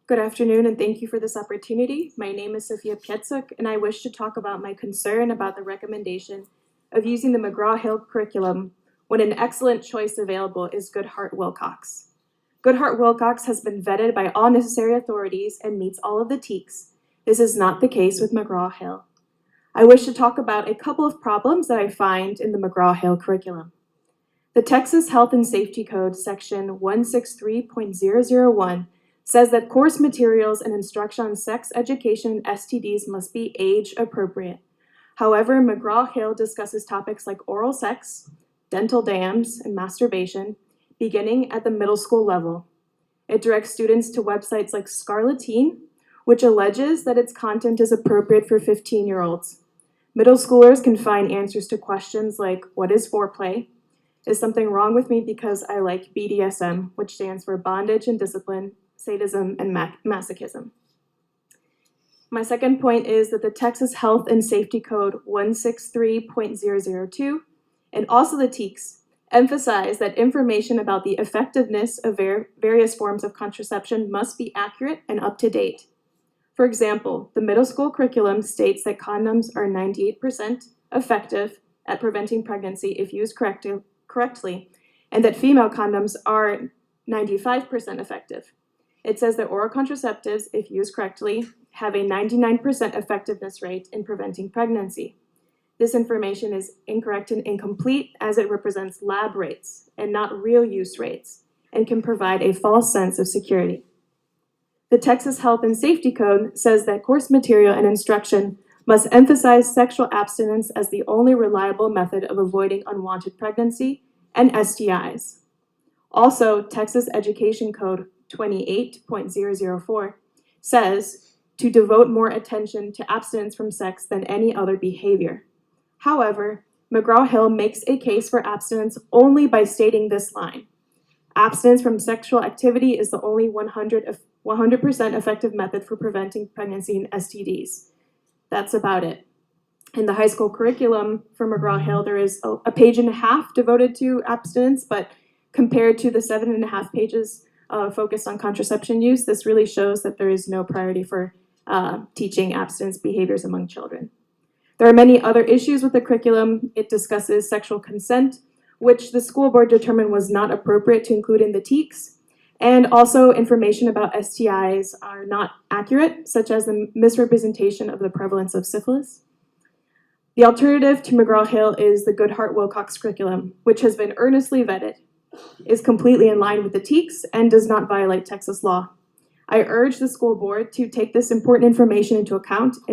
Good afternoon, and thank you for this opportunity. My name is Sofia P, and I wish to talk about my concern about the recommendation of using the McGraw Hill curriculum when an excellent choice available is Goodheart Willcox. Goodheart Willcox has been vetted by all necessary authorities and meets all of the TEKS. This is not the case with McGraw Hill. I wish to talk about a couple of problems that I find in the McGraw Hill curriculum. The Texas Health and Safety Code, section 163.001, says that course materials and instruction on sex education and STDs must be age appropriate. However, McGraw Hill discusses topics like oral sex, dental dams, and masturbation, beginning at the middle school level. It directs students to websites like Scarleteen, which alleges that its content is appropriate for 15-year-olds. Middle schoolers can find answers to questions like, what is foreplay? Is something wrong with me because I like BDSM, which stands for bondage and discipline, sadism, and masochism. My second point is that the Texas Health and Safety Code 163.002 and also the TEKS emphasize that information about the effectiveness of various forms of contraception must be accurate and up to date. For example, the middle school curriculum states that condoms are 98% effective at preventing pregnancy if used correctly, and that female condoms are 95% effective. It says that oral contraceptives, if used correctly, have a 99% effectiveness rate in preventing pregnancy. This information is incorrect and incomplete as it represents lab rates and not real use rates and can provide a false sense of security. The Texas Health and Safety Code says that course material and instruction must emphasize sexual abstinence as the only reliable method of avoiding unwanted pregnancy and STIs. Also, Texas Education Code 28.004 says to devote more attention to abstinence from sex than any other behavior. However, McGraw Hill makes a case for abstinence only by stating this line: abstinence from sexual activity is the only 100% effective method for preventing pregnancy and STDs. That's about it. In the high school curriculum for McGraw Hill, there is a page and a half devoted to abstinence, but compared to the 7.5 pages focused on contraception use, this really shows that there is no priority for teaching abstinence behaviors among children. There are many other issues with the curriculum. It discusses sexual consent, which the school board determined was not appropriate to include in the TEKS, and also information about STIs are not accurate, such as the misrepresentation of the prevalence of syphilis. The alternative to McGraw Hill is the Goodheart Willcox curriculum, which has been earnestly vetted, is completely in line with the TEKS, and does not violate Texas law. I urge the school board to take this important information into account and